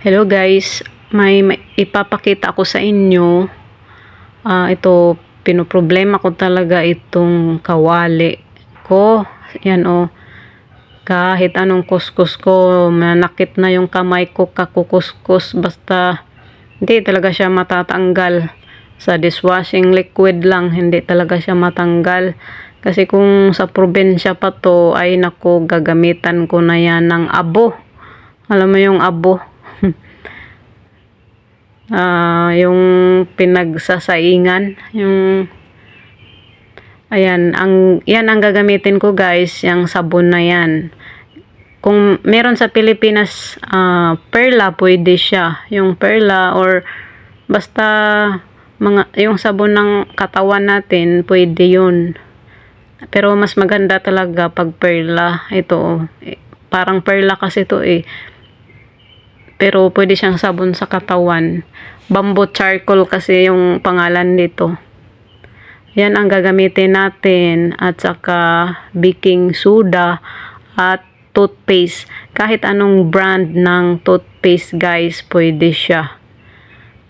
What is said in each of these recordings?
Hello guys, may ipapakita ako sa inyo. Ito, pinoproblema ko talaga itong kawali ko. Yan o, kahit anong kuskus ko, manakit na yung kamay ko kakukuskus. Basta, hindi talaga siya matatanggal. Sa dishwashing liquid lang, hindi talaga siya matanggal. Kasi kung sa probinsya pa to, ay nako, gagamitan ko na yan ng abo. Alam mo yung abo? Yung pinagsasaingan, yung ayan, yan ang gagamitin ko guys, yung sabon na yan. Kung meron sa Pilipinas, Perla, pwede siya. Yung Perla or basta yung sabon ng katawan natin, pwede yun. Pero mas maganda talaga pag Perla. Ito, parang Perla kasi ito eh. Pero pwede siyang sabon sa katawan. Bamboo charcoal kasi yung pangalan nito. Yan ang gagamitin natin at saka baking soda at toothpaste. Kahit anong brand ng toothpaste guys, pwede siya.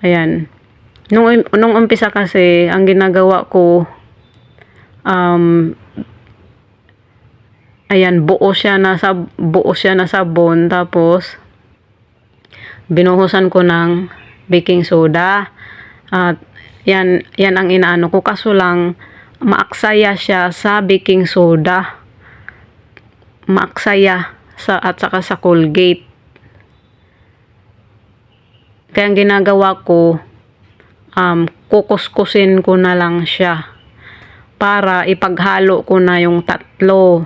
Ayan. Nung umpisa kasi, ang ginagawa ko, ayan, buo siya na sabon, tapos binuhusan ko ng baking soda at yan ang inaano ko, kaso lang maaksaya siya sa baking soda, maaksaya at saka sa Colgate. Kaya ang ginagawa ko, kukuskusin ko na lang siya para ipaghalo ko na yung tatlo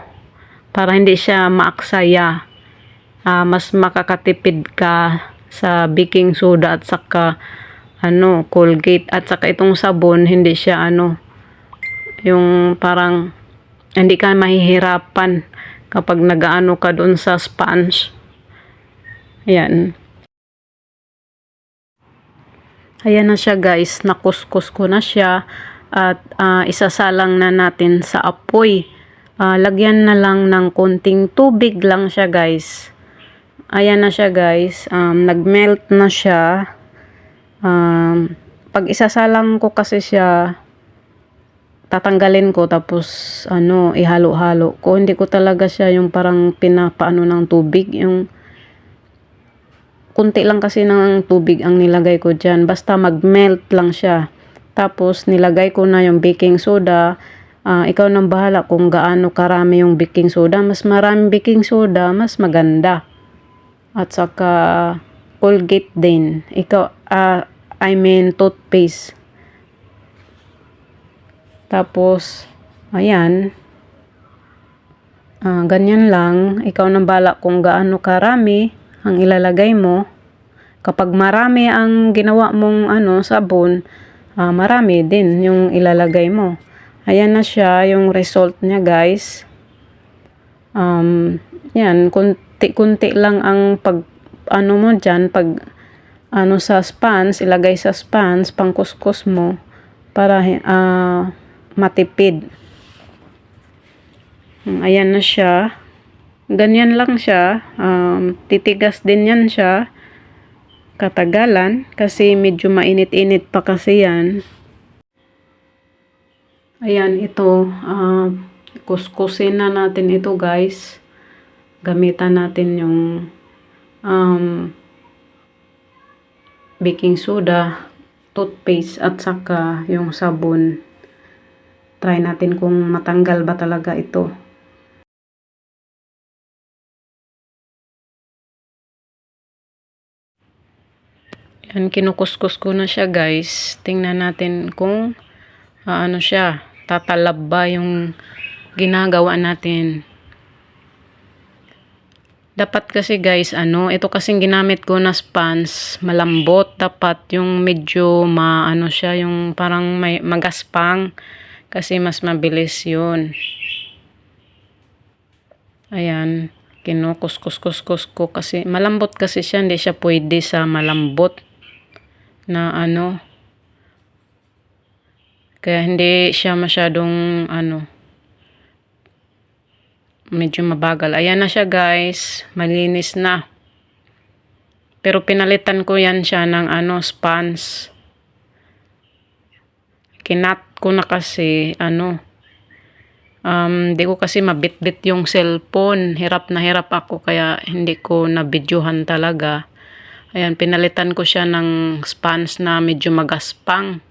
para hindi siya maaksaya. Mas makakatipid ka sa baking soda at saka Colgate at saka itong sabon, hindi siya yung parang hindi ka mahihirapan kapag nagaano ka doon sa sponge. Ayan. Ayan na siya guys, nakuskus ko na siya at isasalang na natin sa apoy. Lagyan na lang ng konting tubig lang siya guys. Ayan na siya guys, nagmelt na siya. Pag isasalang ko kasi siya, tatanggalin ko tapos ihalo-halo ko. Hindi ko talaga siya yung parang pinapaano ng tubig, yung kunti lang kasi ng tubig ang nilagay ko dyan. Basta magmelt lang siya. Tapos nilagay ko na yung baking soda. Ikaw nang bahala kung gaano karami yung baking soda. Mas maraming baking soda, mas maganda. At saka Colgate din. Toothpaste. Tapos, ayan. Ganyan lang. Ikaw nang bala kung gaano karami ang ilalagay mo. Kapag marami ang ginawa mong sabon, marami din yung ilalagay mo. Ayan na siya, yung result niya guys. Yan, kunti-kunti lang ang mo dyan, sa spans, ilagay sa spans, pangkuskus mo para matipid. Ayan na siya. Ganyan lang siya. Titigas din yan siya katagalan kasi medyo mainit-init pa kasi yan. Ayan, ito. Kuskusin na natin ito guys. Gamitan natin yung baking soda, toothpaste at saka yung sabon. Try natin kung matanggal ba talaga ito. Yan, kinukuskus ko na siya guys. Tingnan natin kung siya, tatalab ba yung ginagawa natin. Dapat kasi guys, ito kasing ginamit ko na sponge, malambot. Dapat yung medyo siya, yung parang may magaspang. Kasi mas mabilis yun. Ayan, kinukuskus-kuskus ko kasi malambot kasi siya, hindi siya pwede sa malambot na kaya hindi siya masyadong medyo mabagal. Ayan na siya guys, malinis na. Pero pinalitan ko yan siya ng ano, sponge. Kinat ko na kasi, ano, di ko kasi mabitbit yung cellphone. Hirap na hirap ako kaya hindi ko nabidyohan talaga. Ayan, pinalitan ko siya ng sponge na medyo magaspang.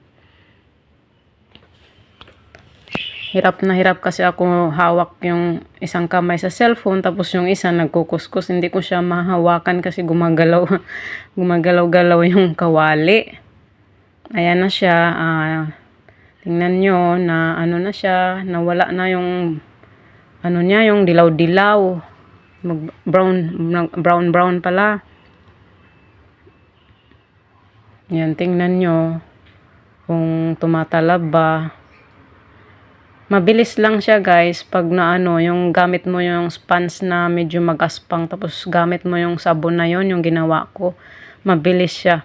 Hirap na hirap kasi ako hawak yung isang kamay sa cellphone tapos yung isa nagkukuskus. Hindi ko siya mahawakan kasi gumagalaw gumagalaw-galaw yung kawali. Ayan na siya. Tingnan nyo na ano na siya, nawala na yung ano niya, yung dilaw-dilaw. Brown pala. Yan, tingnan nyo kung tumatalab ba. Mabilis lang siya guys pag na ano, yung gamit mo yung sponge na medyo magaspang tapos gamit mo yung sabon na yon, yung ginawa ko. Mabilis siya.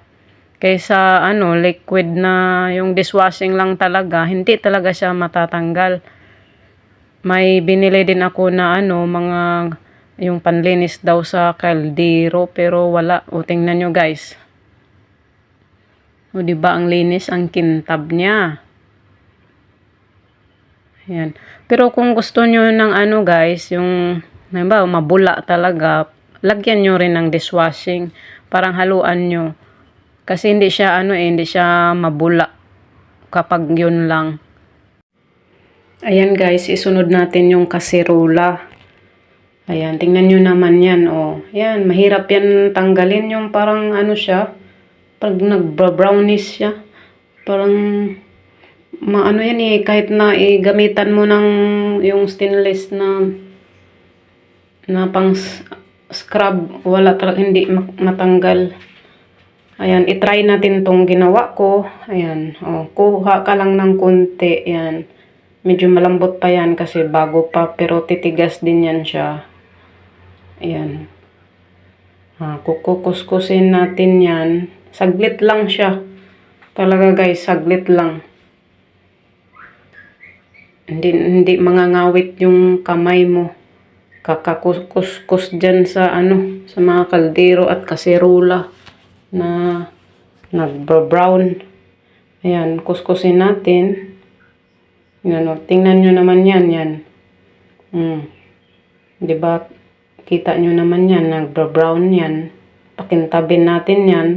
Kaysa ano, liquid na yung dishwashing lang talaga, hindi talaga siya matatanggal. May binili din ako na ano, mga yung panlinis daw sa kaldero pero wala. O tingnan nyo guys. O diba ang linis, ang kintab niya. Ayan. Pero kung gusto nyo ng ano guys, yung halimbawa mabula talaga, lagyan nyo rin ng dishwashing. Parang haluan nyo. Kasi hindi siya ano hindi siya mabula kapag yun lang. Ayan guys, isunod natin yung kaserola. Ayan, tingnan nyo naman yan. Oh. Ayan, mahirap yan tanggalin yung parang ano siya. Pag nag-brownish siya. Parang maano yan eh, kahit na gamitan mo ng yung stainless na pang scrub, wala talaga, hindi matanggal. Ayan, itry natin tong ginawa ko. Ayan, oh, kuha ka lang ng konti. Ayan, medyo malambot pa yan kasi bago pa, pero titigas din yan siya. Ayan, kukuskusin natin yan. Saglit lang siya. Talaga guys, saglit lang. Hindi mangangawit yung kamay mo. Kakakuskus dyan sa ano, sa mga kaldero at kaserola na nagba-brown. Ayan, kuskusin natin. Yan, tingnan nyo naman yan, yan. Diba, kita nyo naman yan, nagba-brown yan. Pakintabin natin yan.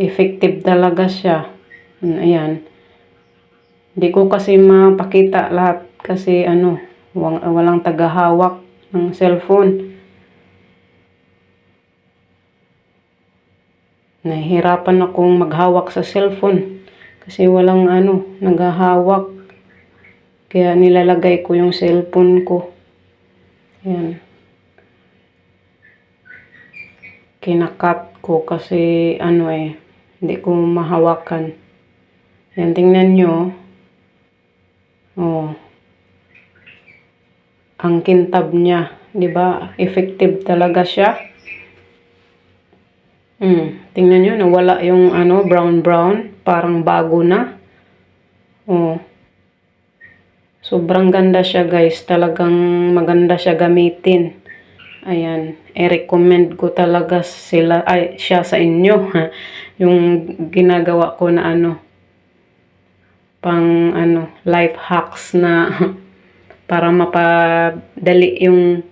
Effective talaga siya. Ayan. Hindi ko kasi mapakita lahat kasi ano, walang tagahawak ng cellphone. Nahihirapan akong maghawak sa cellphone kasi walang ano, naghahawak. Kaya nilalagay ko yung cellphone ko. Ayan. Kinakat ko kasi ano hindi ko mahawakan. Ayan, tingnan nyo. Oh. Ang kintab niya, 'di ba? Effective talaga siya. Tingnan niyo, nawala yung ano, brown, parang bago na. Oh. Sobrang ganda siya, guys. Talagang maganda siya gamitin. Ayan, i-recommend ko talaga siya sa inyo. Yung ginagawa ko na ano, pang ano, life hacks na para mapadali yung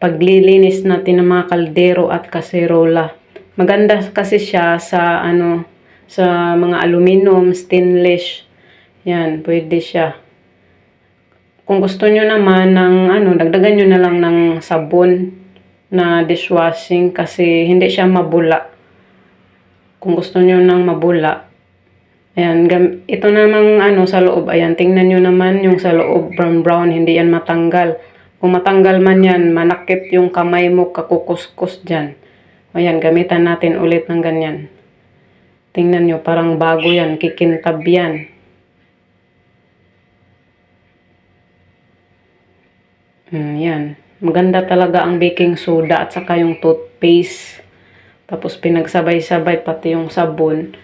paglilinis natin ng mga kaldero at kaserola. Maganda kasi siya sa ano, sa mga aluminum, stainless. Yan, pwede siya. Kung gusto nyo naman ng ano, dagdagan nyo na lang ng sabon na dishwashing kasi hindi siya mabula. Kung gusto nyo ng mabula. Ayan, ito namang ano sa loob. Ayan, tingnan nyo naman yung sa loob, brown, hindi yan matanggal. Kung matanggal man yan, manakit yung kamay mo, kakukuskus dyan. Ayan, gamitan natin ulit ng ganyan. Tingnan nyo, parang bago yan, kikintab yan. Yan. Maganda talaga ang baking soda at saka yung toothpaste. Tapos pinagsabay-sabay pati yung sabon.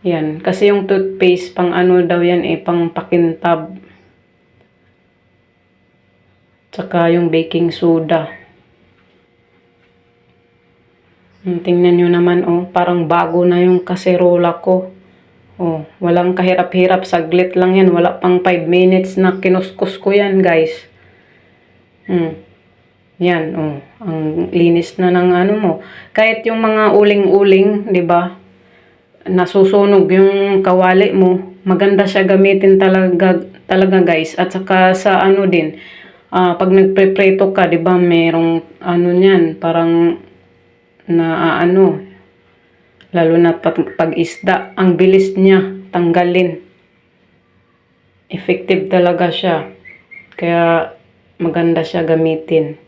Yan. Kasi yung toothpaste, pang ano daw yan pang pakintab. Tsaka yung baking soda. Tingnan nyo naman, oh, parang bago na yung kaserola ko. Oh, walang kahirap-hirap, saglit lang yan. Wala pang 5 minutes na kinuskus ko yan, guys. Yan, oh, ang linis na ng ano mo. Kahit yung mga uling-uling, 'di ba? Nasusunog yung kawali mo. Maganda siya gamitin talaga, guys. At saka sa ano din, pag nagprepreto ka, 'di ba, merong ano niyan, parang na ano, lalo na pag isda, ang bilis niya tanggalin. Effective talaga siya. Kaya maganda siya gamitin.